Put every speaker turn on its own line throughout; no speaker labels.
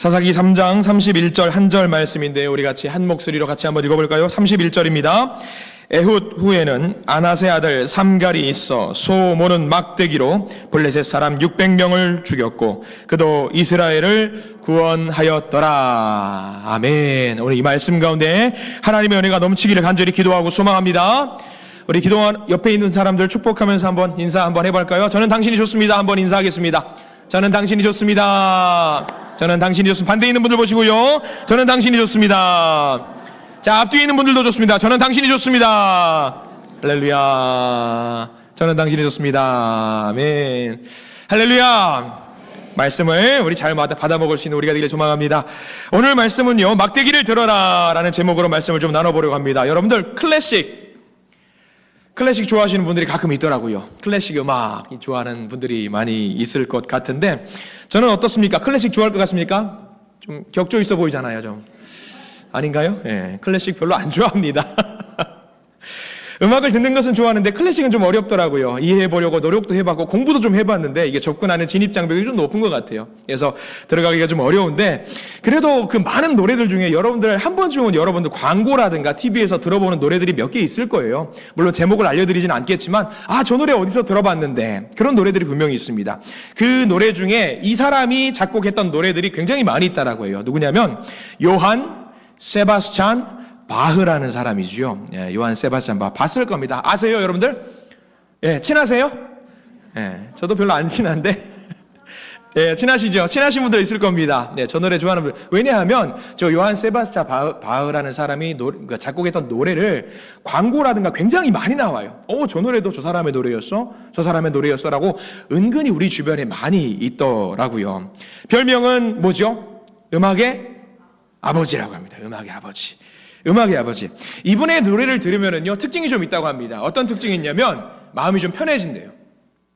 사사기 3장 31절 한 절 말씀인데요. 우리 같이 한 목소리로 같이 한번 읽어볼까요? 31절입니다. 에훗 후에는 아낫의 아들 삼갈이 있어 소모는 막대기로 블레셋 사람 600명을 죽였고 그도 이스라엘을 구원하였더라. 아멘. 오늘 이 말씀 가운데 하나님의 은혜가 넘치기를 간절히 기도하고 소망합니다. 우리 기도한 옆에 있는 사람들 축복하면서 한번 인사 한번 해볼까요? 저는 당신이 좋습니다. 한번 인사하겠습니다. 저는 당신이 좋습니다. 저는 당신이 좋습니다. 반대에 있는 분들 보시고요. 저는 당신이 좋습니다. 자, 앞뒤에 있는 분들도 좋습니다. 저는 당신이 좋습니다. 할렐루야. 저는 당신이 좋습니다. 아멘. 할렐루야. 말씀을 우리 잘 받아 먹을 수 있는 우리가 되길 소망합니다. 오늘 말씀은요, 막대기를 들어라 라는 제목으로 말씀을 좀 나눠보려고 합니다. 여러분들 클래식 좋아하시는 분들이 가끔 있더라고요. 클래식 음악 좋아하는 분들이 많이 있을 것 같은데 저는 어떻습니까? 클래식 좋아할 것 같습니까? 좀 격조 있어 보이잖아요. 좀 아닌가요? 예, 클래식 별로 안 좋아합니다. 음악을 듣는 것은 좋아하는데 클래식은 좀 어렵더라고요. 이해해보려고 노력도 해봤고 공부도 좀 해봤는데 이게 접근하는 진입장벽이 좀 높은 것 같아요. 그래서 들어가기가 좀 어려운데 그래도 그 많은 노래들 중에 여러분들 한 번쯤은 여러분들 광고라든가 TV에서 들어보는 노래들이 몇 개 있을 거예요. 물론 제목을 알려드리진 않겠지만 저 노래 어디서 들어봤는데 그런 노래들이 분명히 있습니다. 그 노래 중에 이 사람이 작곡했던 노래들이 굉장히 많이 있다라고 해요. 누구냐면 요한 세바스찬 바흐라는 사람이죠. 예, 요한 세바스찬 바흐 봤을 겁니다. 아세요, 여러분들? 예, 친하세요? 예, 저도 별로 안 친한데. 예, 친하시죠? 친하신 분들 있을 겁니다. 네, 저 노래 좋아하는 분들. 왜냐하면 저 요한 세바스찬 바흐라는 사람이 작곡했던 노래를 광고라든가 굉장히 많이 나와요. 저 노래도 저 사람의 노래였어? 저 사람의 노래였어라고 은근히 우리 주변에 많이 있더라고요. 별명은 뭐죠? 음악의 아버지라고 합니다. 음악의 아버지. 음악의 아버지. 이분의 노래를 들으면은요, 특징이 좀 있다고 합니다. 어떤 특징이 있냐면, 마음이 좀 편해진대요.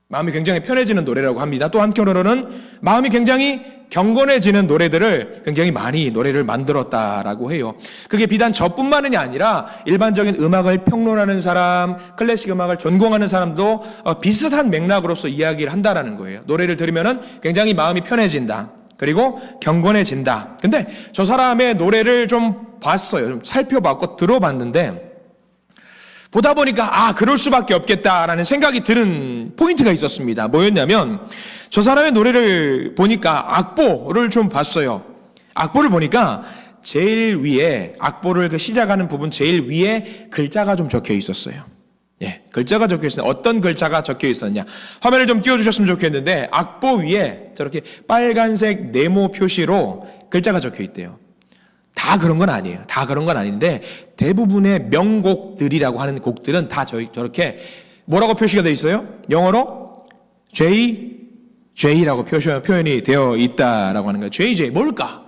마음이 굉장히 편해지는 노래라고 합니다. 또 한편으로는 마음이 굉장히 경건해지는 노래들을 굉장히 많이 노래를 만들었다라고 해요. 그게 비단 저뿐만이 아니라 일반적인 음악을 평론하는 사람, 클래식 음악을 전공하는 사람도 비슷한 맥락으로서 이야기를 한다라는 거예요. 노래를 들으면은 굉장히 마음이 편해진다. 그리고 경건해진다. 근데 저 사람의 노래를 좀 봤어요. 좀 살펴봤고 들어봤는데 보다 보니까 그럴 수밖에 없겠다라는 생각이 드는 포인트가 있었습니다. 뭐였냐면 저 사람의 노래를 보니까 악보를 좀 봤어요. 악보를 보니까 제일 위에 악보를 시작하는 부분 제일 위에 글자가 좀 적혀 있었어요. 예, 글자가 적혀 있어요. 어떤 글자가 적혀 있었냐? 화면을 좀 띄워주셨으면 좋겠는데 악보 위에 저렇게 빨간색 네모 표시로 글자가 적혀 있대요. 다 그런 건 아니에요. 다 그런 건 아닌데 대부분의 명곡들이라고 하는 곡들은 다 저렇게 뭐라고 표시가 되어 있어요? 영어로 JJ라고 표현이 되어 있다라고 하는 거예요. JJ 뭘까?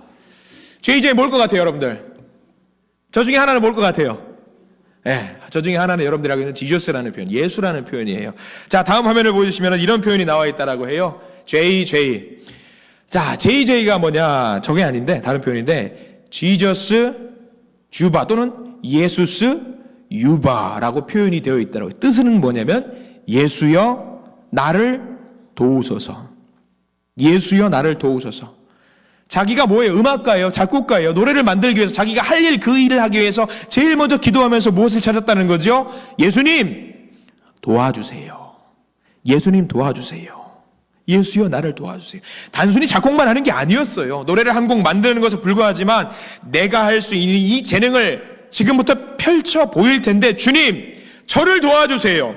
JJ 뭘 것 같아요, 여러분들? 저 중에 하나는 뭘 것 같아요? 예, 저 중에 하나는 여러분들이 알고 있는 지저스라는 표현, 예수라는 표현이에요. 자, 다음 화면을 보여주시면 이런 표현이 나와 있다라고 해요. JJ. 자, JJ가 뭐냐? 저게 아닌데 다른 표현인데 지저스 주바 또는 예수스 유바라고 표현이 되어 있다라고. 뜻은 뭐냐면 예수여 나를 도우소서. 예수여 나를 도우소서. 자기가 뭐예요? 음악가예요? 작곡가예요? 노래를 만들기 위해서 자기가 할 일, 그 일을 하기 위해서 제일 먼저 기도하면서 무엇을 찾았다는 거죠? 예수님 도와주세요. 예수님 도와주세요. 예수여 나를 도와주세요. 단순히 작곡만 하는 게 아니었어요. 노래를 한 곡 만드는 것에 불과하지만 내가 할 수 있는 이 재능을 지금부터 펼쳐 보일 텐데 주님 저를 도와주세요.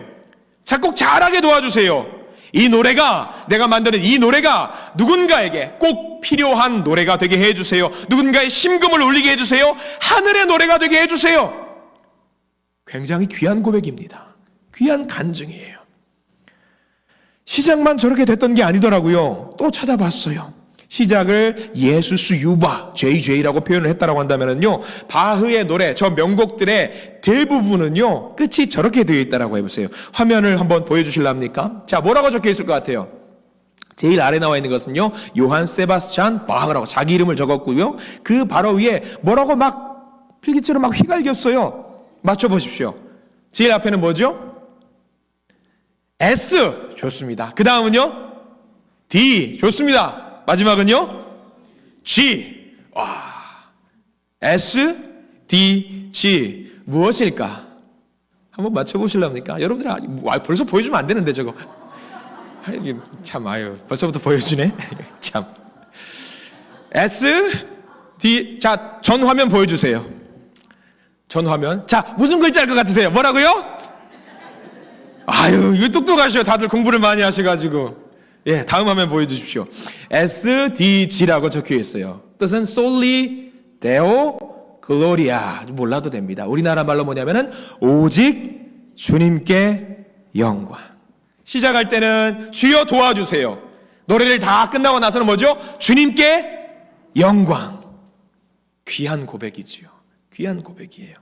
작곡 잘하게 도와주세요. 이 노래가 내가 만드는 이 노래가 누군가에게 꼭 필요한 노래가 되게 해주세요. 누군가의 심금을 울리게 해주세요. 하늘의 노래가 되게 해주세요. 굉장히 귀한 고백입니다. 귀한 간증이에요. 시작만 저렇게 됐던 게 아니더라고요. 또 찾아봤어요. 시작을 예수스 유바 JJ라고 표현을 했다라고 한다면은요, 바흐의 노래 저 명곡들의 대부분은요 끝이 저렇게 되어 있다라고 해보세요. 화면을 한번 보여주실랍니까? 자, 뭐라고 적혀 있을 것 같아요? 제일 아래 나와 있는 것은요 요한 세바스찬 바흐라고 자기 이름을 적었고요, 그 바로 위에 뭐라고 막 필기체로 막 휘갈겼어요. 맞춰보십시오. 제일 앞에는 뭐죠? S. 좋습니다. 그 다음은요 D. 좋습니다. 마지막은요 G. S, D, G. 무엇일까? 한번 맞춰보실랍니까? 여러분들, 벌써 보여주면 안 되는데, 저거. 참, 벌써부터 보여주네. 참. S, D. 자, 전 화면 보여주세요. 전 화면. 자, 무슨 글자일 것 같으세요? 뭐라고요? 이거 똑똑하셔. 다들 공부를 많이 하셔가지고. 예, 다음 화면 보여주십시오. SDG라고 적혀 있어요. 뜻은 Soli Deo Gloria. 몰라도 됩니다. 우리나라 말로 뭐냐면은 오직 주님께 영광. 시작할 때는 주여 도와주세요. 노래를 다 끝나고 나서는 뭐죠? 주님께 영광. 귀한 고백이지요. 귀한 고백이에요.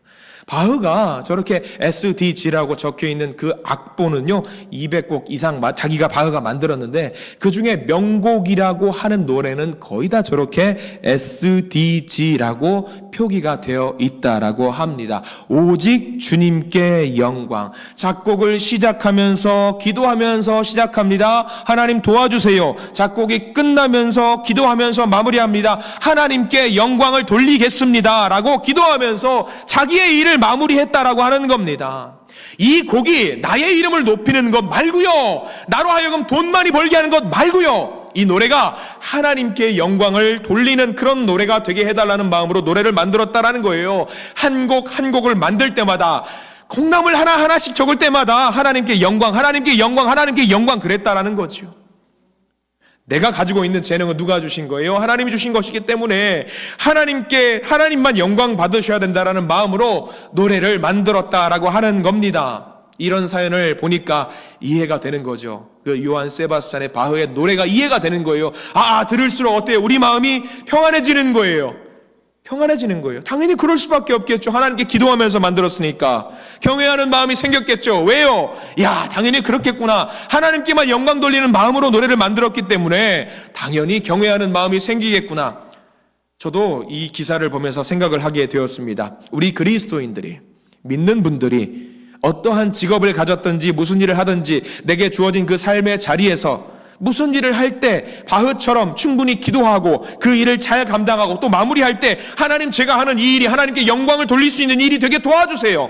바흐가 저렇게 SDG라고 적혀있는 그 악보는요 200곡 이상 자기가 바흐가 만들었는데 그 중에 명곡이라고 하는 노래는 거의 다 저렇게 SDG라고 표기가 되어 있다라고 합니다. 오직 주님께 영광. 작곡을 시작하면서 기도하면서 시작합니다. 하나님 도와주세요. 작곡이 끝나면서 기도하면서 마무리합니다. 하나님께 영광을 돌리겠습니다 라고 기도하면서 자기의 일을 마무리했다라고 하는 겁니다. 이 곡이 나의 이름을 높이는 것 말고요, 나로 하여금 돈 많이 벌게 하는 것 말고요, 이 노래가 하나님께 영광을 돌리는 그런 노래가 되게 해달라는 마음으로 노래를 만들었다라는 거예요. 한 곡 한 곡을 만들 때마다 콩나물 하나하나씩 적을 때마다 하나님께 영광, 하나님께 영광, 하나님께 영광 그랬다라는 거죠. 내가 가지고 있는 재능은 누가 주신 거예요? 하나님이 주신 것이기 때문에 하나님만 영광 받으셔야 된다라는 마음으로 노래를 만들었다라고 하는 겁니다. 이런 사연을 보니까 이해가 되는 거죠. 그 요한 세바스찬의 바흐의 노래가 이해가 되는 거예요. 들을수록 어때요? 우리 마음이 평안해지는 거예요. 평안해지는 거예요. 당연히 그럴 수밖에 없겠죠. 하나님께 기도하면서 만들었으니까 경외하는 마음이 생겼겠죠. 왜요? 당연히 그렇겠구나. 하나님께만 영광 돌리는 마음으로 노래를 만들었기 때문에 당연히 경외하는 마음이 생기겠구나. 저도 이 기사를 보면서 생각을 하게 되었습니다. 우리 그리스도인들이, 믿는 분들이 어떠한 직업을 가졌든지 무슨 일을 하든지 내게 주어진 그 삶의 자리에서 무슨 일을 할 때 바흐처럼 충분히 기도하고 그 일을 잘 감당하고 또 마무리할 때 하나님, 제가 하는 이 일이 하나님께 영광을 돌릴 수 있는 일이 되게 도와주세요.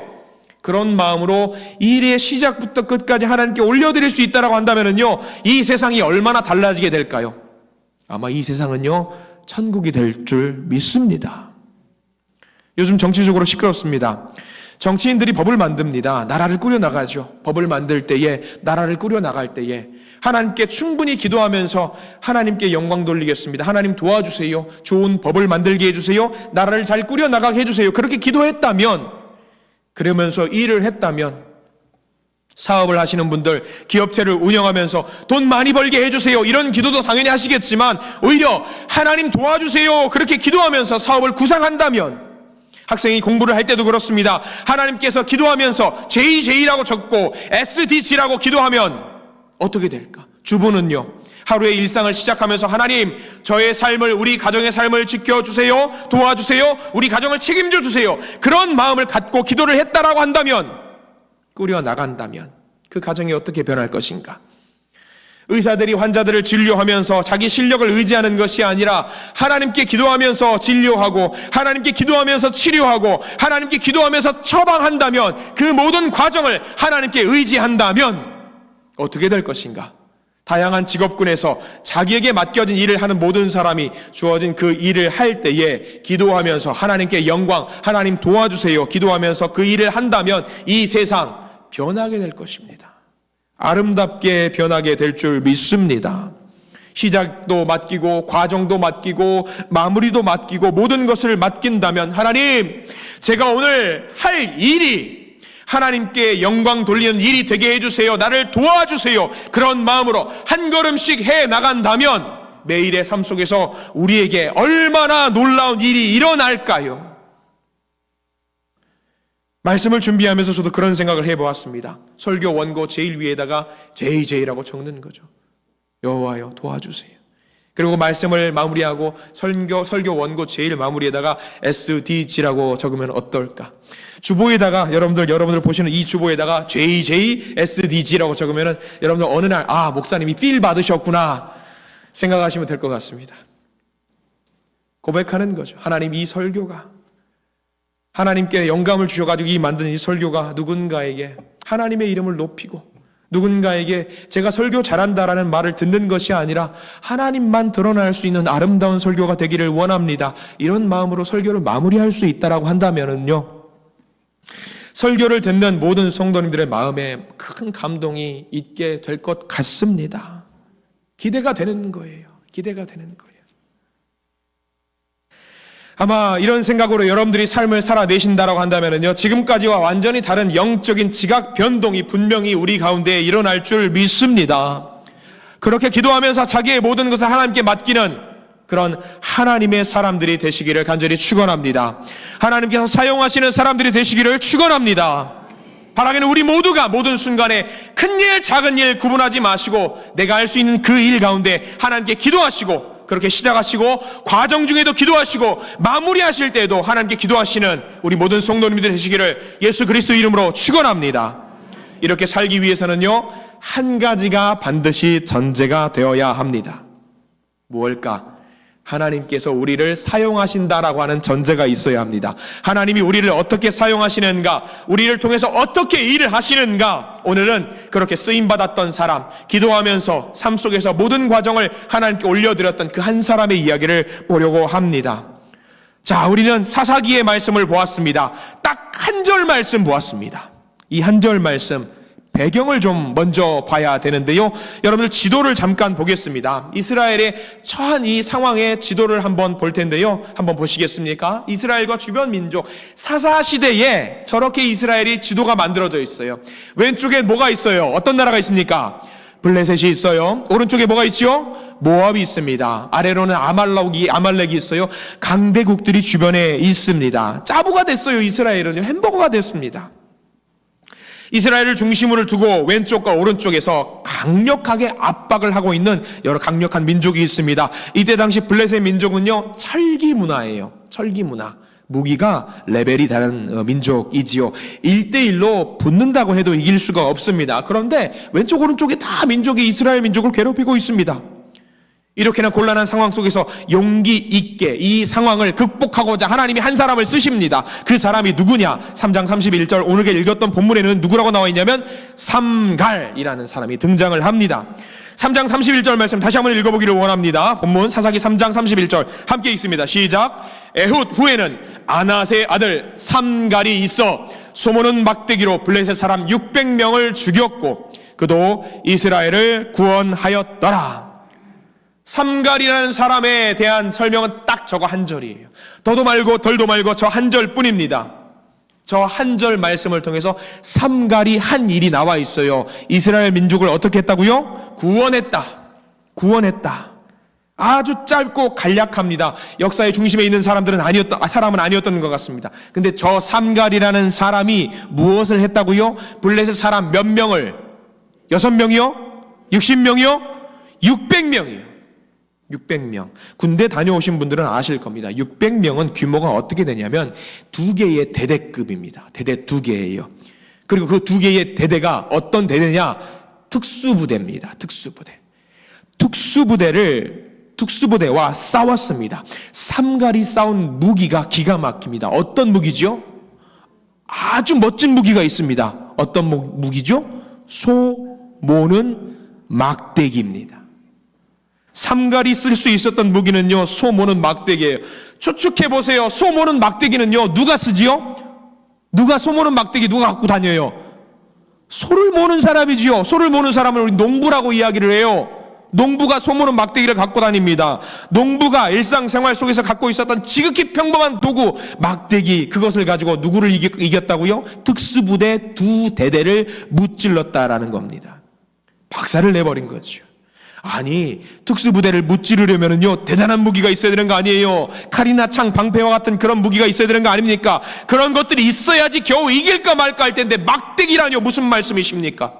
그런 마음으로 이 일의 시작부터 끝까지 하나님께 올려드릴 수 있다라고 한다면요, 이 세상이 얼마나 달라지게 될까요? 아마 이 세상은요 천국이 될 줄 믿습니다. 요즘 정치적으로 시끄럽습니다. 정치인들이 법을 만듭니다. 나라를 꾸려나가죠. 법을 만들 때에, 나라를 꾸려나갈 때에 하나님께 충분히 기도하면서 하나님께 영광 돌리겠습니다. 하나님 도와주세요. 좋은 법을 만들게 해주세요. 나라를 잘 꾸려나가게 해주세요. 그렇게 기도했다면, 그러면서 일을 했다면, 사업을 하시는 분들, 기업체를 운영하면서 돈 많이 벌게 해주세요, 이런 기도도 당연히 하시겠지만 오히려 하나님 도와주세요 그렇게 기도하면서 사업을 구상한다면, 학생이 공부를 할 때도 그렇습니다. 하나님께서 기도하면서 JJ라고 적고 SDG라고 기도하면 어떻게 될까? 주부는요, 하루의 일상을 시작하면서 하나님, 저의 삶을, 우리 가정의 삶을 지켜주세요, 도와주세요, 우리 가정을 책임져 주세요, 그런 마음을 갖고 기도를 했다라고 한다면, 꾸려나간다면 그 가정이 어떻게 변할 것인가? 의사들이 환자들을 진료하면서 자기 실력을 의지하는 것이 아니라 하나님께 기도하면서 진료하고 하나님께 기도하면서 치료하고 하나님께 기도하면서 처방한다면, 그 모든 과정을 하나님께 의지한다면 어떻게 될 것인가? 다양한 직업군에서 자기에게 맡겨진 일을 하는 모든 사람이 주어진 그 일을 할 때에 기도하면서 하나님께 영광, 하나님 도와주세요 기도하면서 그 일을 한다면 이 세상 변하게 될 것입니다. 아름답게 변하게 될 줄 믿습니다. 시작도 맡기고 과정도 맡기고 마무리도 맡기고 모든 것을 맡긴다면, 하나님, 제가 오늘 할 일이 하나님께 영광 돌리는 일이 되게 해주세요, 나를 도와주세요, 그런 마음으로 한 걸음씩 해 나간다면 매일의 삶 속에서 우리에게 얼마나 놀라운 일이 일어날까요? 말씀을 준비하면서 저도 그런 생각을 해보았습니다. 설교 원고 제일 위에다가 JJ라고 적는 거죠. 여호와여 도와주세요. 그리고 말씀을 마무리하고 설교 원고 제일 마무리에다가 SDG라고 적으면 어떨까? 주보에다가 여러분들 보시는 이 주보에다가 JJ SDG라고 적으면은 여러분들 어느 날 목사님이 필 받으셨구나 생각하시면 될 것 같습니다. 고백하는 거죠. 하나님, 이 설교가, 하나님께 영감을 주셔가지고 만든 이 설교가 누군가에게 하나님의 이름을 높이고 누군가에게 제가 설교 잘한다라는 말을 듣는 것이 아니라 하나님만 드러날 수 있는 아름다운 설교가 되기를 원합니다. 이런 마음으로 설교를 마무리할 수 있다라고 한다면은요, 설교를 듣는 모든 성도님들의 마음에 큰 감동이 있게 될 것 같습니다. 기대가 되는 거예요. 기대가 되는 거예요. 아마 이런 생각으로 여러분들이 삶을 살아내신다라고 한다면요, 지금까지와 완전히 다른 영적인 지각 변동이 분명히 우리 가운데 일어날 줄 믿습니다. 그렇게 기도하면서 자기의 모든 것을 하나님께 맡기는 그런 하나님의 사람들이 되시기를 간절히 축원합니다. 하나님께서 사용하시는 사람들이 되시기를 축원합니다. 바라기는 우리 모두가 모든 순간에 큰 일, 작은 일 구분하지 마시고 내가 할 수 있는 그 일 가운데 하나님께 기도하시고, 그렇게 시작하시고 과정 중에도 기도하시고 마무리하실 때에도 하나님께 기도하시는 우리 모든 성도님들 되시기를 예수 그리스도 이름으로 축원합니다. 이렇게 살기 위해서는요, 한 가지가 반드시 전제가 되어야 합니다. 무엇일까? 하나님께서 우리를 사용하신다라고 하는 전제가 있어야 합니다. 하나님이 우리를 어떻게 사용하시는가, 우리를 통해서 어떻게 일을 하시는가, 오늘은 그렇게 쓰임받았던 사람, 기도하면서 삶 속에서 모든 과정을 하나님께 올려드렸던 그 한 사람의 이야기를 보려고 합니다. 자, 우리는 사사기의 말씀을 보았습니다. 딱 한 절 말씀 보았습니다. 이 한 절 말씀 배경을 좀 먼저 봐야 되는데요, 여러분들 지도를 잠깐 보겠습니다. 이스라엘의 처한 이 상황의 지도를 한번 볼 텐데요, 한번 보시겠습니까? 이스라엘과 주변 민족, 사사시대에 저렇게 이스라엘이 지도가 만들어져 있어요. 왼쪽에 뭐가 있어요? 어떤 나라가 있습니까? 블레셋이 있어요. 오른쪽에 뭐가 있죠? 모압이 있습니다. 아래로는 아말렉이 있어요. 강대국들이 주변에 있습니다. 짜부가 됐어요. 이스라엘은요, 햄버거가 됐습니다. 이스라엘을 중심으로 두고 왼쪽과 오른쪽에서 강력하게 압박을 하고 있는 여러 강력한 민족이 있습니다. 이때 당시 블레셋 민족은요, 철기 문화예요. 철기 문화. 무기가 레벨이 다른 민족이지요. 1대1로 붙는다고 해도 이길 수가 없습니다. 그런데 왼쪽 오른쪽에 다 민족이 이스라엘 민족을 괴롭히고 있습니다. 이렇게나 곤란한 상황 속에서 용기 있게 이 상황을 극복하고자 하나님이 한 사람을 쓰십니다. 그 사람이 누구냐? 3장 31절 오늘 읽었던 본문에는 누구라고 나와 있냐면 삼갈이라는 사람이 등장을 합니다. 3장 31절 말씀 다시 한번 읽어보기를 원합니다. 본문 사사기 3장 31절 함께 읽습니다. 시작. 에훗 후에는 아낫의 아들 삼갈이 있어 소모는 막대기로 블레셋 사람 600명을 죽였고 그도 이스라엘을 구원하였더라. 삼갈이라는 사람에 대한 설명은 딱 저거 한 절이에요. 더도 말고 덜도 말고 저 한 절뿐입니다. 저 한 절 말씀을 통해서 삼갈이 한 일이 나와 있어요. 이스라엘 민족을 어떻게 했다고요? 구원했다. 아주 짧고 간략합니다. 역사의 중심에 있는 사람은 아니었던 것 같습니다. 근데 저 삼갈이라는 사람이 무엇을 했다고요? 블레셋 사람 몇 명을? 6명이요? 60명이요? 600명이요. 600명. 군대 다녀오신 분들은 아실 겁니다. 600명은 규모가 어떻게 되냐면 2개의 대대급입니다. 대대 2개예요. 그리고 그 2개의 대대가 어떤 대대냐? 특수부대입니다. 특수부대와 싸웠습니다. 삼갈이 싸운 무기가 기가 막힙니다. 어떤 무기죠? 아주 멋진 무기가 있습니다. 어떤 무기죠? 소 모는 막대기입니다. 삼갈이 쓸 수 있었던 무기는요, 소 모는 막대기예요. 추측해보세요. 소 모는 막대기는요, 누가 쓰지요? 소 모는 막대기 누가 갖고 다녀요? 소를 모는 사람이지요. 소를 모는 사람을 우리 농부라고 이야기를 해요. 농부가 소 모는 막대기를 갖고 다닙니다. 농부가 일상생활 속에서 갖고 있었던 지극히 평범한 도구, 막대기, 그것을 가지고 누구를 이겼다고요? 특수부대 2대대를 무찔렀다라는 겁니다. 박살을 내버린 거죠. 아니, 특수부대를 무찌르려면은요, 대단한 무기가 있어야 되는 거 아니에요? 칼이나 창, 방패와 같은 그런 무기가 있어야 되는 거 아닙니까? 그런 것들이 있어야지 겨우 이길까 말까 할 텐데, 막대기라뇨? 무슨 말씀이십니까?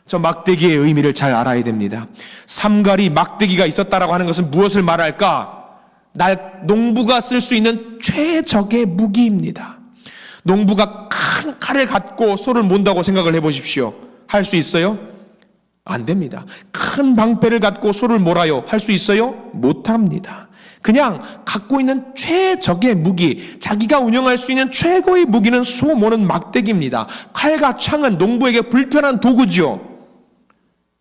저 막대기의 의미를 잘 알아야 됩니다. 삼갈이 막대기가 있었다라고 하는 것은 무엇을 말할까? 농부가 쓸 수 있는 최적의 무기입니다. 농부가 큰 칼을 갖고 소를 몬다고 생각을 해보십시오. 할 수 있어요? 안 됩니다. 큰 방패를 갖고 소를 몰아요. 할 수 있어요? 못합니다. 그냥 갖고 있는 최적의 무기, 자기가 운영할 수 있는 최고의 무기는 소 모는 막대기입니다. 칼과 창은 농부에게 불편한 도구지요.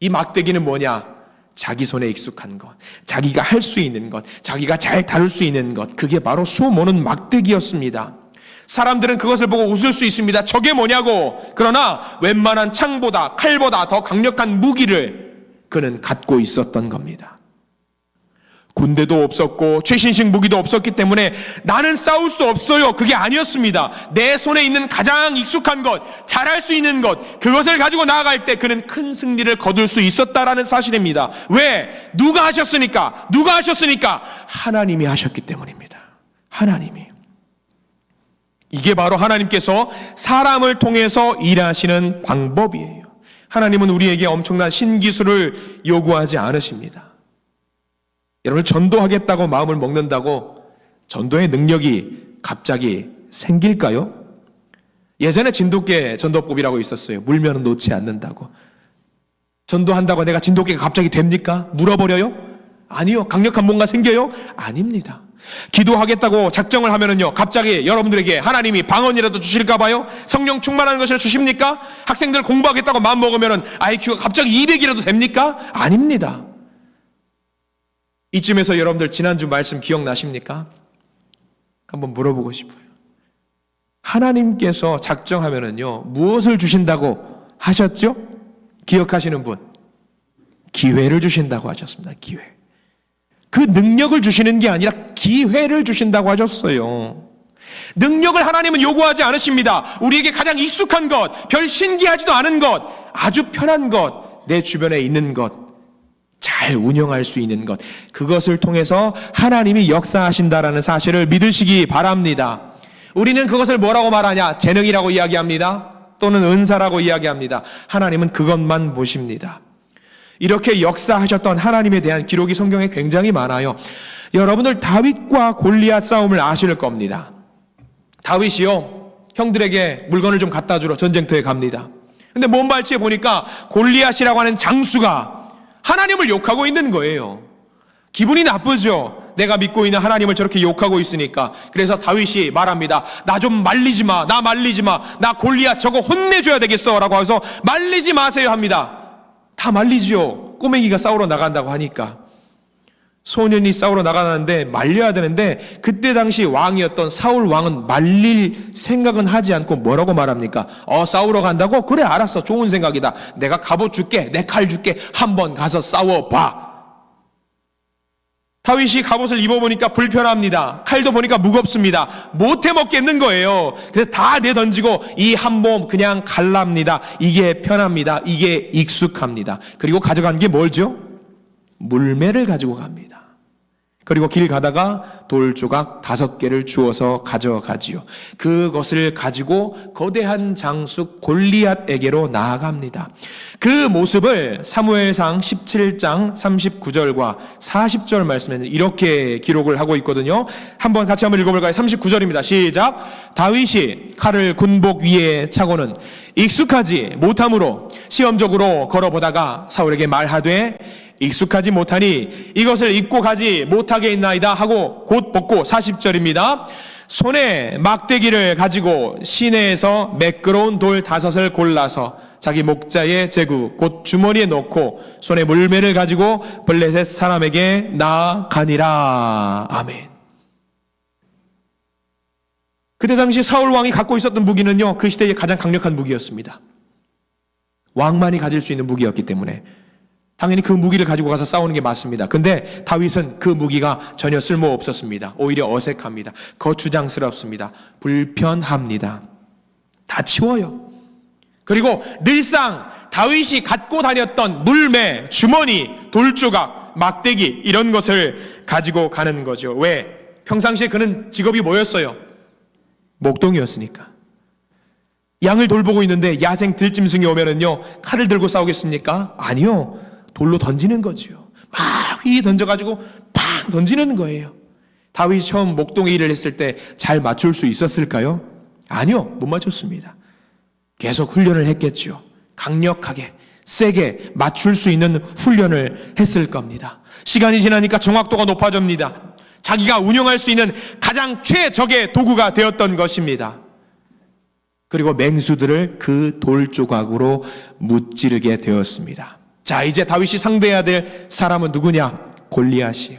이 막대기는 뭐냐? 자기 손에 익숙한 것, 자기가 할 수 있는 것, 자기가 잘 다룰 수 있는 것, 그게 바로 소 모는 막대기였습니다. 사람들은 그것을 보고 웃을 수 있습니다. 저게 뭐냐고. 그러나 웬만한 창보다 칼보다 더 강력한 무기를 그는 갖고 있었던 겁니다. 군대도 없었고 최신식 무기도 없었기 때문에 나는 싸울 수 없어요. 그게 아니었습니다. 내 손에 있는 가장 익숙한 것, 잘할 수 있는 것, 그것을 가지고 나아갈 때 그는 큰 승리를 거둘 수 있었다라는 사실입니다. 왜? 누가 하셨으니까? 누가 하셨으니까? 하나님이 하셨기 때문입니다. 하나님이. 이게 바로 하나님께서 사람을 통해서 일하시는 방법이에요. 하나님은 우리에게 엄청난 신기술을 요구하지 않으십니다. 여러분, 전도하겠다고 마음을 먹는다고 전도의 능력이 갑자기 생길까요? 예전에 진돗개 전도법이라고 있었어요. 물면은 놓지 않는다고. 전도한다고 내가 진돗개가 갑자기 됩니까? 물어버려요? 아니요. 강력한 뭔가 생겨요? 아닙니다. 기도하겠다고 작정을 하면은요, 갑자기 여러분들에게 하나님이 방언이라도 주실까 봐요? 성령 충만한 것을 주십니까? 학생들 공부하겠다고 마음 먹으면은 IQ가 갑자기 200이라도 됩니까? 아닙니다. 이쯤에서 여러분들 지난주 말씀 기억나십니까? 한번 물어보고 싶어요. 하나님께서 작정하면은요, 무엇을 주신다고 하셨죠? 기억하시는 분? 기회를 주신다고 하셨습니다. 기회. 그 능력을 주시는 게 아니라 기회를 주신다고 하셨어요. 능력을 하나님은 요구하지 않으십니다. 우리에게 가장 익숙한 것, 별 신기하지도 않은 것, 아주 편한 것, 내 주변에 있는 것, 잘 운영할 수 있는 것, 그것을 통해서 하나님이 역사하신다라는 사실을 믿으시기 바랍니다. 우리는 그것을 뭐라고 말하냐? 재능이라고 이야기합니다. 또는 은사라고 이야기합니다. 하나님은 그것만 보십니다. 이렇게 역사하셨던 하나님에 대한 기록이 성경에 굉장히 많아요. 여러분들 다윗과 골리앗 싸움을 아실 겁니다. 다윗이요, 형들에게 물건을 좀 갖다 주러 전쟁터에 갑니다. 근데 먼발치에 보니까 골리앗이라고 하는 장수가 하나님을 욕하고 있는 거예요. 기분이 나쁘죠. 내가 믿고 있는 하나님을 저렇게 욕하고 있으니까. 그래서 다윗이 말합니다. 나 좀 말리지 마. 나 말리지 마. 나 골리앗 저거 혼내줘야 되겠어. 라고 해서 말리지 마세요 합니다. 다 말리지요. 꼬맹이가 싸우러 나간다고 하니까. 소년이 싸우러 나가는데 말려야 되는데, 그때 당시 왕이었던 사울 왕은 말릴 생각은 하지 않고 뭐라고 말합니까? 싸우러 간다고? 그래, 알았어. 좋은 생각이다. 내가 갑옷 줄게. 내 칼 줄게. 한번 가서 싸워봐. 다윗이 갑옷을 입어보니까 불편합니다. 칼도 보니까 무겁습니다. 못해 먹겠는 거예요. 그래서 다 내던지고 이 한 몸 그냥 갈랍니다. 이게 편합니다. 이게 익숙합니다. 그리고 가져간 게 뭘죠? 물매를 가지고 갑니다. 그리고 길 가다가 돌 조각 5개를 주워서 가져가지요. 그것을 가지고 거대한 장수 골리앗에게로 나아갑니다. 그 모습을 사무엘상 17장 39절과 40절 말씀에는 이렇게 기록을 하고 있거든요. 한번 같이 한번 읽어볼까요? 39절입니다. 시작. 다윗이 칼을 군복 위에 차고는 익숙하지 못함으로 시험적으로 걸어보다가 사울에게 말하되 익숙하지 못하니 이것을 입고 가지 못하게 있나이다 하고 곧 벗고, 40절입니다. 손에 막대기를 가지고 시내에서 매끄러운 돌 5을 골라서 자기 목자의 제구 곧 주머니에 넣고 손에 물매를 가지고 블레셋 사람에게 나아가니라. 아멘. 그때 당시 사울 왕이 갖고 있었던 무기는요, 그 시대의 가장 강력한 무기였습니다. 왕만이 가질 수 있는 무기였기 때문에 당연히 그 무기를 가지고 가서 싸우는 게 맞습니다. 근데 다윗은 그 무기가 전혀 쓸모없었습니다. 오히려 어색합니다. 거추장스럽습니다. 불편합니다. 다 치워요. 그리고 늘상 다윗이 갖고 다녔던 물매, 주머니, 돌조각, 막대기 이런 것을 가지고 가는 거죠. 왜? 평상시에 그는 직업이 뭐였어요? 목동이었으니까. 양을 돌보고 있는데 야생 들짐승이 오면은요, 칼을 들고 싸우겠습니까? 아니요. 돌로 던지는 거지요. 막 휘 던져가지고 팍 던지는 거예요. 다윗이 처음 목동의 일을 했을 때 잘 맞출 수 있었을까요? 아니요, 못 맞췄습니다. 계속 훈련을 했겠죠. 강력하게, 세게 맞출 수 있는 훈련을 했을 겁니다. 시간이 지나니까 정확도가 높아집니다. 자기가 운영할 수 있는 가장 최적의 도구가 되었던 것입니다. 그리고 맹수들을 그 돌 조각으로 무찌르게 되었습니다. 자, 이제 다윗이 상대해야 될 사람은 누구냐? 골리앗이요.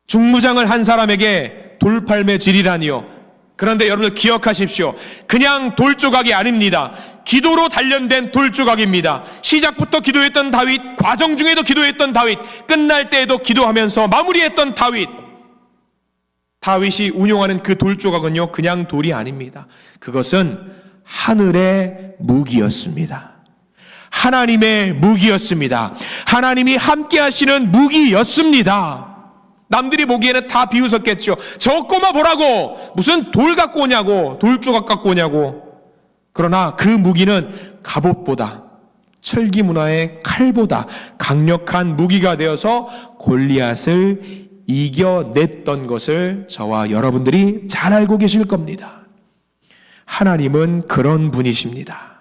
중무장을 한 사람에게 돌팔매질이라니요. 그런데 여러분들 기억하십시오. 그냥 돌 조각이 아닙니다. 기도로 단련된 돌 조각입니다. 시작부터 기도했던 다윗, 과정 중에도 기도했던 다윗, 끝날 때에도 기도하면서 마무리했던 다윗. 다윗이 운용하는 그 돌 조각은요, 그냥 돌이 아닙니다. 그것은 하늘의 무기였습니다. 하나님의 무기였습니다. 하나님이 함께 하시는 무기였습니다. 남들이 보기에는 다 비웃었겠죠. 저 꼬마 보라고 무슨 돌 갖고 오냐고, 돌 조각 갖고 오냐고. 그러나 그 무기는 갑옷보다, 철기 문화의 칼보다 강력한 무기가 되어서 골리앗을 이겨냈던 것을 저와 여러분들이 잘 알고 계실 겁니다. 하나님은 그런 분이십니다.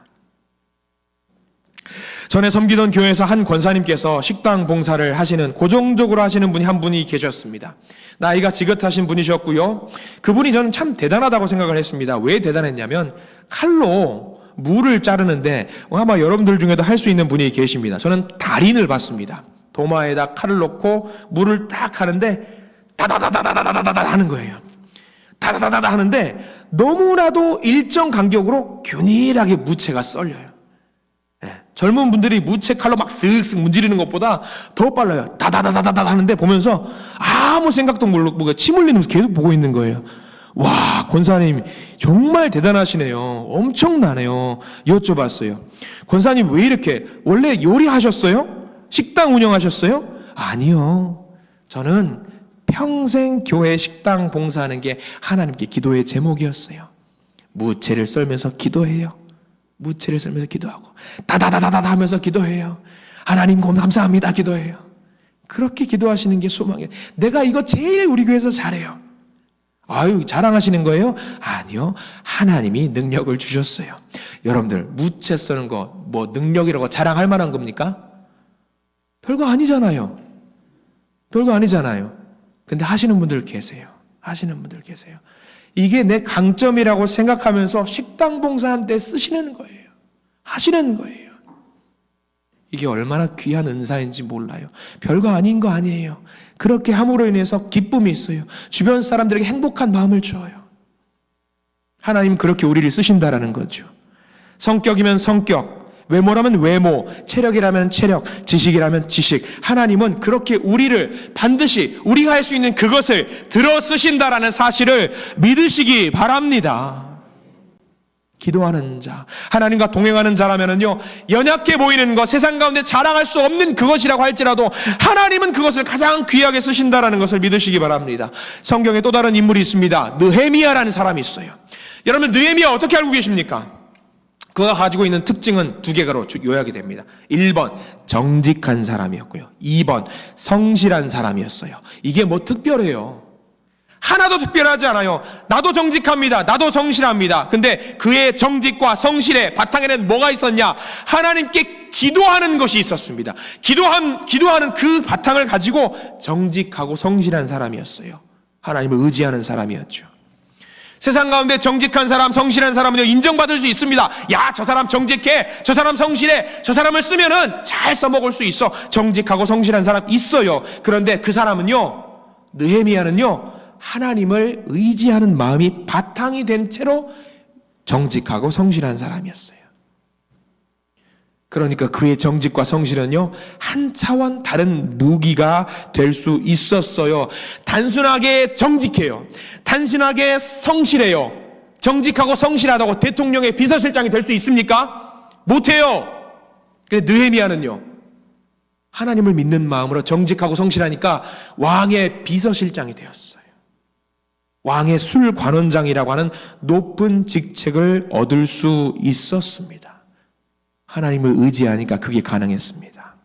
전에 섬기던 교회에서 한 권사님께서 식당 봉사를 하시는, 고정적으로 하시는 분이 한 분이 계셨습니다. 나이가 지긋하신 분이셨고요. 그분이 저는 참 대단하다고 생각을 했습니다. 왜 대단했냐면 칼로 무를 자르는데 아마 여러분들 중에도 할 수 있는 분이 계십니다. 저는 달인을 봤습니다. 도마에다 칼을 넣고 물을 딱 하는데 다다다다다다다다 하는 거예요. 다다다다다 하는데 너무나도 일정 간격으로 균일하게 무채가 썰려요. 젊은 분들이 무채 칼로 막 쓱쓱 문지르는 것보다 더 빨라요. 다다다다다다 하는데 보면서 아무 생각도 모르고 침 흘리면서 계속 보고 있는 거예요. 와, 권사님 정말 대단하시네요. 엄청나네요. 여쭤봤어요. 권사님 왜 이렇게, 원래 요리하셨어요? 식당 운영하셨어요? 아니요. 저는 평생 교회 식당 봉사하는 게 하나님께 기도의 제목이었어요. 무채를 썰면서 기도해요. 무채를 썰면서 기도하고 다다다다다 하면서 기도해요. 하나님 감사합니다 기도해요. 그렇게 기도하시는 게 소망이에요. 내가 이거 제일 우리 교회에서 잘해요. 아유, 자랑하시는 거예요? 아니요. 하나님이 능력을 주셨어요. 여러분들 무채 써는 거 뭐 능력이라고 자랑할 만한 겁니까? 별거 아니잖아요. 별거 아니잖아요. 근데 하시는 분들 계세요. 하시는 분들 계세요. 이게 내 강점이라고 생각하면서 식당 봉사한테 쓰시는 거예요. 하시는 거예요. 이게 얼마나 귀한 은사인지 몰라요. 별거 아닌 거 아니에요. 그렇게 함으로 인해서 기쁨이 있어요. 주변 사람들에게 행복한 마음을 줘요. 하나님 그렇게 우리를 쓰신다라는 거죠. 성격이면 성격, 외모라면 외모, 체력이라면 체력, 지식이라면 지식. 하나님은 그렇게 우리를 반드시 우리가 할 수 있는 그것을 들어 쓰신다라는 사실을 믿으시기 바랍니다. 기도하는 자, 하나님과 동행하는 자라면은요, 연약해 보이는 것, 세상 가운데 자랑할 수 없는 그것이라고 할지라도 하나님은 그것을 가장 귀하게 쓰신다라는 것을 믿으시기 바랍니다. 성경에 또 다른 인물이 있습니다. 느헤미야라는 사람이 있어요. 여러분, 느헤미야 어떻게 알고 계십니까? 그가 가지고 있는 특징은 두 개로 요약이 됩니다. 1번 정직한 사람이었고요. 2번 성실한 사람이었어요. 이게 뭐 특별해요? 하나도 특별하지 않아요. 나도 정직합니다. 나도 성실합니다. 근데 그의 정직과 성실의 바탕에는 뭐가 있었냐? 하나님께 기도하는 것이 있었습니다. 기도하는 그 바탕을 가지고 정직하고 성실한 사람이었어요. 하나님을 의지하는 사람이었죠. 세상 가운데 정직한 사람, 성실한 사람은 인정받을 수 있습니다. 야, 저 사람 정직해, 저 사람 성실해, 저 사람을 쓰면은 잘 써먹을 수 있어. 정직하고 성실한 사람 있어요. 그런데 그 사람은요, 느헤미야는요, 하나님을 의지하는 마음이 바탕이 된 채로 정직하고 성실한 사람이었어요. 그러니까 그의 정직과 성실은요, 한 차원 다른 무기가 될 수 있었어요. 단순하게 정직해요. 단순하게 성실해요. 정직하고 성실하다고 대통령의 비서실장이 될 수 있습니까? 못해요. 근데 느헤미야는요, 하나님을 믿는 마음으로 정직하고 성실하니까 왕의 비서실장이 되었어요. 왕의 술관원장이라고 하는 높은 직책을 얻을 수 있었습니다. 하나님을 의지하니까 그게 가능했습니다.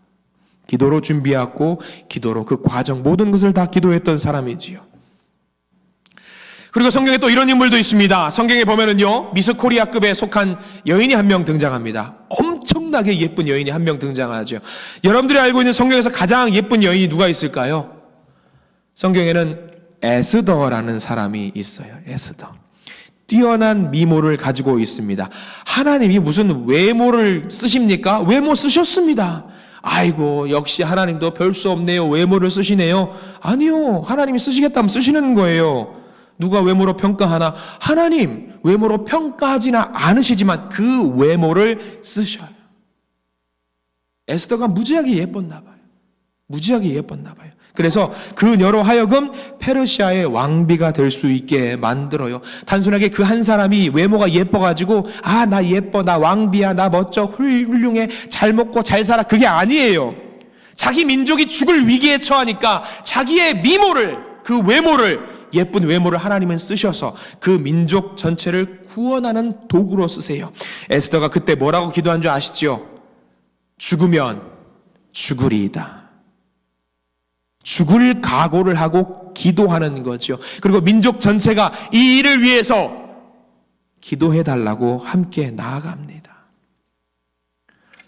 기도로 준비하고 기도로 그 과정 모든 것을 다 기도했던 사람이지요. 그리고 성경에 또 이런 인물도 있습니다. 성경에 보면은요, 미스 코리아급에 속한 여인이 한 명 등장합니다. 엄청나게 예쁜 여인이 한 명 등장하죠. 여러분들이 알고 있는 성경에서 가장 예쁜 여인이 누가 있을까요? 성경에는 에스더라는 사람이 있어요. 에스더. 뛰어난 미모를 가지고 있습니다. 하나님이 무슨 외모를 쓰십니까? 외모 쓰셨습니다. 아이고, 역시 하나님도 별 수 없네요. 외모를 쓰시네요. 아니요. 하나님이 쓰시겠다면 쓰시는 거예요. 누가 외모로 평가하나? 하나님 외모로 평가하지는 않으시지만 그 외모를 쓰셔요. 에스더가 무지하게 예뻤나 봐요. 무지하게 예뻤나 봐요. 그래서 그녀로 하여금 페르시아의 왕비가 될 수 있게 만들어요. 단순하게 그 한 사람이 외모가 예뻐가지고 나 예뻐, 나 왕비야, 나 멋져, 훌륭해, 잘 먹고 잘 살아, 그게 아니에요. 자기 민족이 죽을 위기에 처하니까 자기의 미모를, 그 외모를, 예쁜 외모를 하나님은 쓰셔서 그 민족 전체를 구원하는 도구로 쓰세요. 에스더가 그때 뭐라고 기도한 줄 아시죠? 죽으면 죽으리이다. 죽을 각오를 하고 기도하는 거죠. 그리고 민족 전체가 이 일을 위해서 기도해달라고 함께 나아갑니다.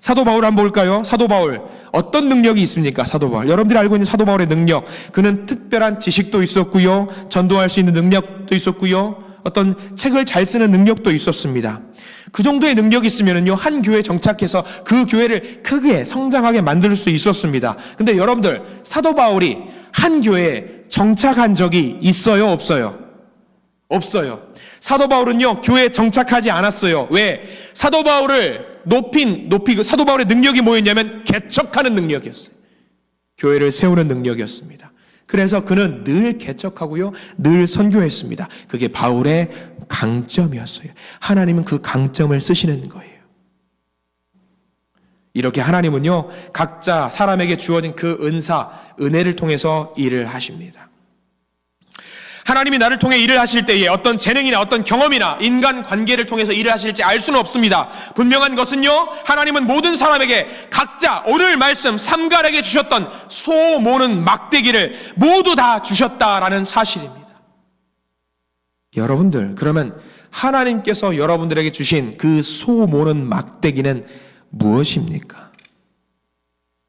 사도 바울 한번 볼까요? 사도 바울 어떤 능력이 있습니까? 사도 바울, 여러분들이 알고 있는 사도 바울의 능력, 그는 특별한 지식도 있었고요, 전도할 수 있는 능력도 있었고요, 어떤 책을 잘 쓰는 능력도 있었습니다. 그 정도의 능력이 있으면요, 한 교회에 정착해서 그 교회를 크게 성장하게 만들 수 있었습니다. 근데 여러분들, 사도 바울이 한 교회에 정착한 적이 있어요, 없어요? 없어요. 사도 바울은요, 교회에 정착하지 않았어요. 왜? 사도 바울을 높이 사도 바울의 능력이 뭐였냐면 개척하는 능력이었어요. 교회를 세우는 능력이었습니다. 그래서 그는 늘 개척하고요, 늘 선교했습니다. 그게 바울의 강점이었어요. 하나님은 그 강점을 쓰시는 거예요. 이렇게 하나님은요, 각자 사람에게 주어진 그 은사, 은혜를 통해서 일을 하십니다. 하나님이 나를 통해 일을 하실 때에 어떤 재능이나 어떤 경험이나 인간 관계를 통해서 일을 하실지 알 수는 없습니다. 분명한 것은요, 하나님은 모든 사람에게 각자 오늘 말씀 삼갈에게 주셨던 소 모는 막대기를 모두 다 주셨다라는 사실입니다. 여러분들, 그러면 하나님께서 여러분들에게 주신 그 소 모는 막대기는 무엇입니까?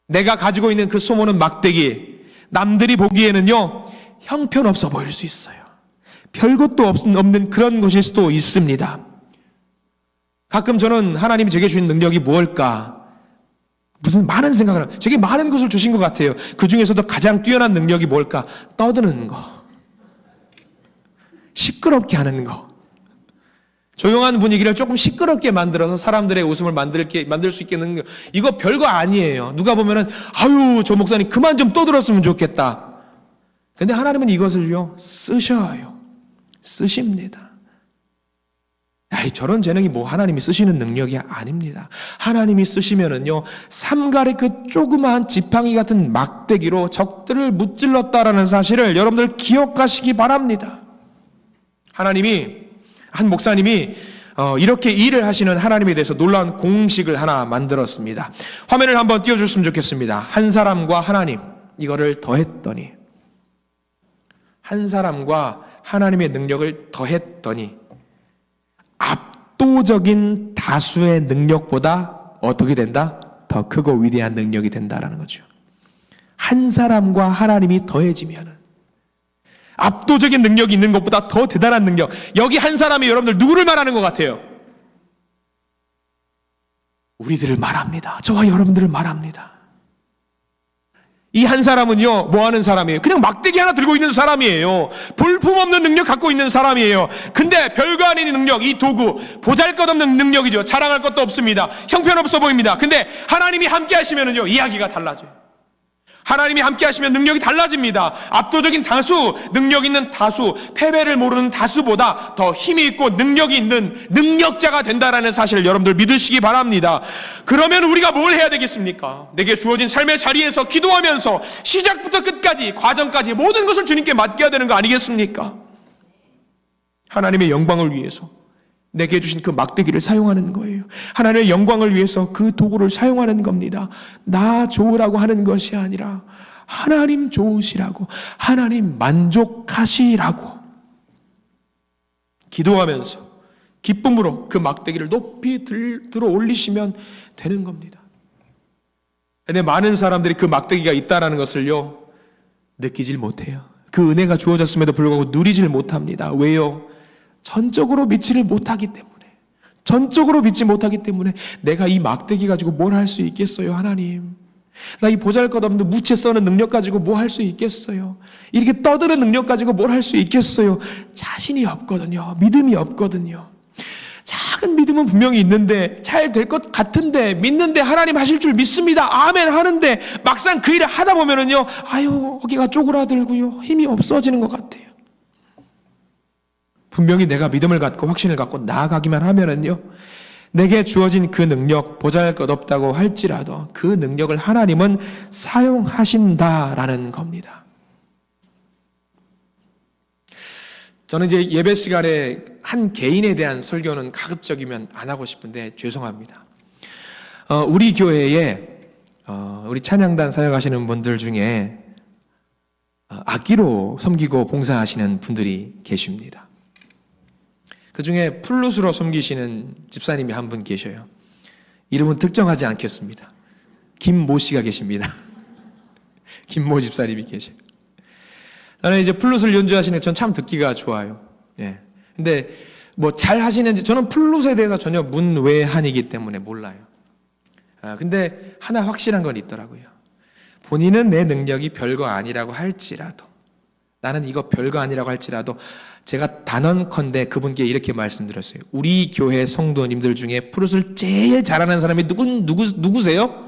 내가 가지고 있는 그 소 모는 막대기, 남들이 보기에는요, 형편없어 보일 수 있어요. 별것도 없는 그런 것일 수도 있습니다. 가끔 저는 하나님이 제게 주신 능력이 무엇일까? 무슨 많은 생각을 해요. 제게 많은 것을 주신 것 같아요. 그 중에서도 가장 뛰어난 능력이 뭘까? 떠드는 거, 시끄럽게 하는 거, 조용한 분위기를 조금 시끄럽게 만들어서 사람들의 웃음을 만들 수 있게 하는 거, 이거 별거 아니에요. 누가 보면은 아유, 저 목사님 그만 좀 떠들었으면 좋겠다. 근데 하나님은 이것을요, 쓰십니다. 저런 재능이 뭐 하나님이 쓰시는 능력이 아닙니다. 하나님이 쓰시면은요, 삼갈의 그 조그마한 지팡이 같은 막대기로 적들을 무찔렀다라는 사실을 여러분들 기억하시기 바랍니다. 한 목사님이 이렇게 일을 하시는 하나님에 대해서 놀라운 공식을 하나 만들었습니다. 화면을 한번 띄워줬으면 좋겠습니다. 한 사람과 하나님, 이거를 더했더니, 한 사람과 하나님의 능력을 더했더니 압도적인 다수의 능력보다 어떻게 된다? 더 크고 위대한 능력이 된다라는 거죠. 한 사람과 하나님이 더해지면 압도적인 능력이 있는 것보다 더 대단한 능력. 여기 한 사람이 여러분들 누구를 말하는 것 같아요? 우리들을 말합니다. 저와 여러분들을 말합니다. 이 한 사람은요, 뭐 하는 사람이에요? 그냥 막대기 하나 들고 있는 사람이에요. 볼품없는 능력 갖고 있는 사람이에요. 근데 별거 아닌 능력, 이 도구, 보잘것없는 능력이죠. 자랑할 것도 없습니다. 형편없어 보입니다. 근데 하나님이 함께 하시면은요, 이야기가 달라져요. 하나님이 함께 하시면 능력이 달라집니다. 압도적인 다수, 능력 있는 다수, 패배를 모르는 다수보다 더 힘이 있고 능력이 있는 능력자가 된다라는 사실을 여러분들 믿으시기 바랍니다. 그러면 우리가 뭘 해야 되겠습니까? 내게 주어진 삶의 자리에서 기도하면서 시작부터 끝까지, 과정까지 모든 것을 주님께 맡겨야 되는 거 아니겠습니까? 하나님의 영광을 위해서 내게 주신 그 막대기를 사용하는 거예요. 하나님의 영광을 위해서 그 도구를 사용하는 겁니다. 나 좋으라고 하는 것이 아니라 하나님 좋으시라고, 하나님 만족하시라고 기도하면서 기쁨으로 그 막대기를 높이 들어 올리시면 되는 겁니다. 근데 많은 사람들이 그 막대기가 있다라는 것을요, 느끼질 못해요. 그 은혜가 주어졌음에도 불구하고 누리질 못합니다. 왜요? 전적으로 믿지를 못하기 때문에. 전적으로 믿지 못하기 때문에 내가 이 막대기 가지고 뭘 할 수 있겠어요, 하나님? 나 이 보잘것없는 무채 써는 능력 가지고 뭐 할 수 있겠어요? 이렇게 떠드는 능력 가지고 뭘 할 수 있겠어요? 자신이 없거든요. 믿음이 없거든요. 작은 믿음은 분명히 있는데 잘 될 것 같은데 믿는데 하나님 하실 줄 믿습니다. 아멘 하는데 막상 그 일을 하다 보면은요, 아유 어깨가 쪼그라들고요, 힘이 없어지는 것 같아요. 분명히 내가 믿음을 갖고 확신을 갖고 나아가기만 하면은요, 내게 주어진 그 능력 보잘것없다고 할지라도 그 능력을 하나님은 사용하신다라는 겁니다. 저는 이제 예배 시간에 한 개인에 대한 설교는 가급적이면 안 하고 싶은데 죄송합니다. 우리 교회에 우리 찬양단 사역하시는 분들 중에 악기로 섬기고 봉사하시는 분들이 계십니다. 그 중에 플룻으로 섬기시는 집사님이 한 분 계셔요. 이름은 특정하지 않겠습니다. 김모 씨가 계십니다. 김모 집사님이 계셔요. 저는 이제 플룻을 연주하시는 전 참 듣기가 좋아요. 예. 근데 뭐 잘 하시는지 저는 플룻에 대해서 전혀 문외한이기 때문에 몰라요. 근데 하나 확실한 건 있더라고요. 본인은 내 능력이 별거 아니라고 할지라도, 나는 이거 별거 아니라고 할지라도 제가 단언컨대 그분께 이렇게 말씀드렸어요. 우리 교회 성도님들 중에 플룻을 제일 잘하는 사람이 누구세요?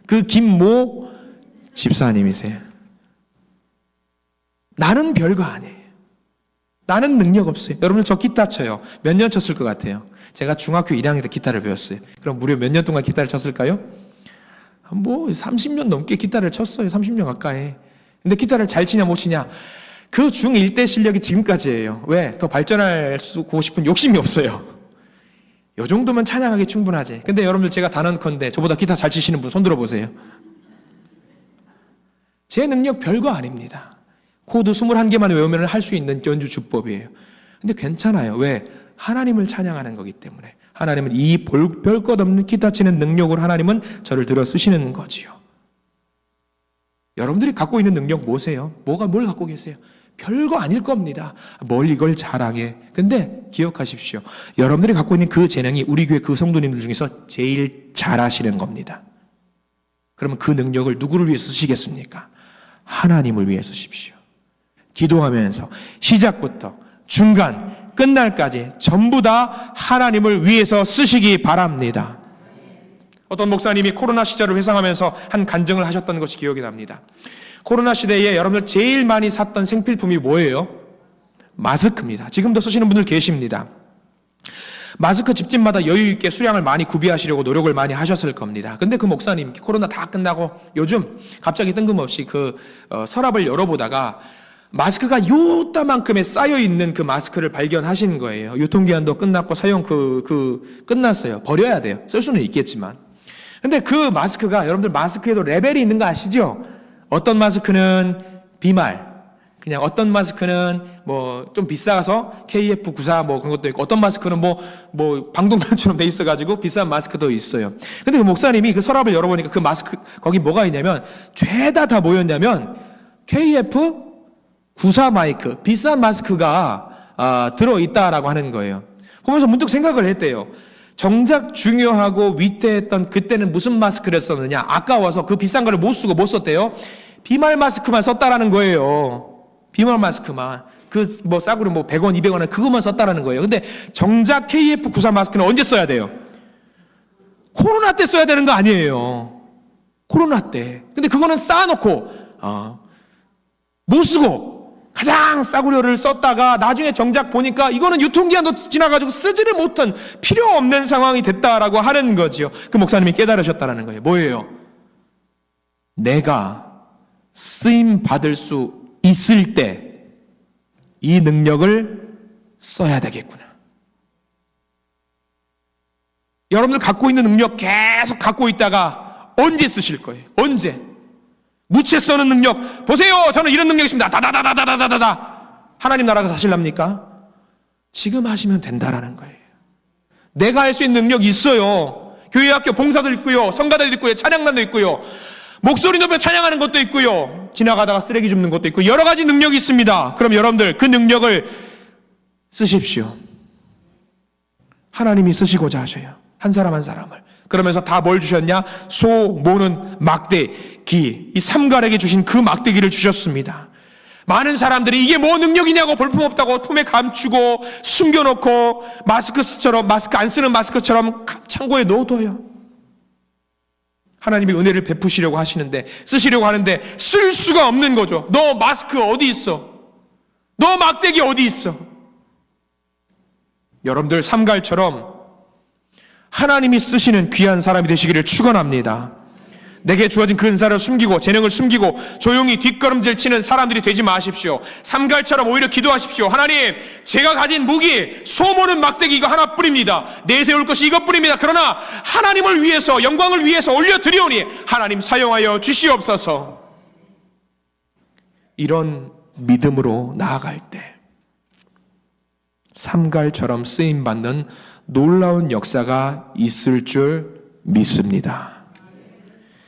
그 김모 집사님이세요. 나는 별거 아니에요. 나는 능력 없어요. 여러분들 저 기타 쳐요. 몇 년 쳤을 것 같아요? 제가 중학교 1학년 때 기타를 배웠어요. 그럼 무려 몇 년 동안 기타를 쳤을까요? 뭐 30년 넘게 기타를 쳤어요. 30년 가까이. 근데 기타를 잘 치냐 못 치냐, 그 중1 때 실력이 지금까지예요. 왜? 더 발전하고 싶은 욕심이 없어요. 요 정도면 찬양하기 충분하지. 근데 여러분들 제가 단언컨대 저보다 기타 잘 치시는 분 손 들어보세요. 제 능력 별거 아닙니다. 코드 21개만 외우면 할 수 있는 연주 주법이에요. 근데 괜찮아요. 왜? 하나님을 찬양하는 거기 때문에. 하나님은 이 별 것 없는 기타 치는 능력으로 하나님은 저를 들어 쓰시는 거지요. 여러분들이 갖고 있는 능력 뭐세요? 뭘 갖고 계세요? 별거 아닐 겁니다. 뭘 이걸 자랑해. 근데 기억하십시오. 여러분들이 갖고 있는 그 재능이 우리 교회 그 성도님들 중에서 제일 잘하시는 겁니다. 그러면 그 능력을 누구를 위해 쓰시겠습니까? 하나님을 위해 쓰십시오. 기도하면서 시작부터 중간 끝날까지 전부 다 하나님을 위해서 쓰시기 바랍니다. 어떤 목사님이 코로나 시절을 회상하면서 한 간증을 하셨던 것이 기억이 납니다. 코로나 시대에 여러분들 제일 많이 샀던 생필품이 뭐예요? 마스크입니다. 지금도 쓰시는 분들 계십니다. 마스크 집집마다 여유 있게 수량을 많이 구비하시려고 노력을 많이 하셨을 겁니다. 근데 그 목사님 코로나 다 끝나고 요즘 갑자기 뜬금없이 서랍을 열어보다가 마스크가 요따만큼에 쌓여있는 그 마스크를 발견하신 거예요. 유통기한도 끝났고 사용 끝났어요. 버려야 돼요. 쓸 수는 있겠지만. 근데 그 마스크가, 여러분들 마스크에도 레벨이 있는 거 아시죠? 어떤 마스크는 비말, 그냥 어떤 마스크는 뭐 좀 비싸서 KF94 뭐 그런 것도 있고, 어떤 마스크는 뭐 방독면처럼 돼 있어가지고 비싼 마스크도 있어요. 근데 그 목사님이 그 서랍을 열어보니까 그 마스크, 거기 뭐가 있냐면, 죄다 다 뭐였냐면, KF94 마이크, 비싼 마스크가 들어있다라고 하는 거예요. 보면서 문득 생각을 했대요. 정작 중요하고 위태했던 그때는 무슨 마스크를 썼느냐? 아까워서 그 비싼 거를 못 쓰고 못 썼대요. 비말 마스크만 썼다라는 거예요. 비말 마스크만. 싸구려 100원, 200원에 그것만 썼다라는 거예요. 근데 정작 KF94 마스크는 언제 써야 돼요? 코로나 때 써야 되는 거 아니에요. 코로나 때. 근데 그거는 쌓아놓고, 못 쓰고, 가장 싸구려를 썼다가 나중에 정작 보니까 이거는 유통기한도 지나가지고 쓰지를 못한 필요 없는 상황이 됐다라고 하는 거지요. 그 목사님이 깨달으셨다는 거예요. 뭐예요? 내가 쓰임 받을 수 있을 때 이 능력을 써야 되겠구나. 여러분들 갖고 있는 능력 계속 갖고 있다가 언제 쓰실 거예요? 언제? 무채 써는 능력, 보세요, 저는 이런 능력이 있습니다. 다다다다다다다다. 하나님 나라가 사실랍니까? 지금 하시면 된다라는 거예요. 내가 할 수 있는 능력이 있어요. 교회 학교 봉사도 있고요, 성가대도 있고요, 찬양단도 있고요. 목소리 높여 찬양하는 것도 있고요. 지나가다가 쓰레기 줍는 것도 있고 여러 가지 능력이 있습니다. 그럼 여러분들 그 능력을 쓰십시오. 하나님이 쓰시고자 하셔요. 한 사람 한 사람을. 그러면서 다 뭘 주셨냐? 소 모는 막대기. 이 삼갈에게 주신 그 막대기를 주셨습니다. 많은 사람들이 이게 뭐 능력이냐고 볼품없다고 품에 감추고 숨겨놓고 마스크 안 쓰는 마스크처럼 창고에 넣어둬요. 하나님이 은혜를 베푸시려고 하시는데, 쓰시려고 하는데 쓸 수가 없는 거죠. 너 마스크 어디 있어? 너 막대기 어디 있어? 여러분들 삼갈처럼 하나님이 쓰시는 귀한 사람이 되시기를 축원합니다. 내게 주어진 그 은사를 숨기고 재능을 숨기고 조용히 뒷걸음질 치는 사람들이 되지 마십시오. 삼갈처럼 오히려 기도하십시오. 하나님, 제가 가진 무기 소모는 막대기 이거 하나뿐입니다. 내세울 것이 이것뿐입니다. 그러나 하나님을 위해서, 영광을 위해서 올려드리오니 하나님 사용하여 주시옵소서. 이런 믿음으로 나아갈 때 삼갈처럼 쓰임받는 놀라운 역사가 있을 줄 믿습니다.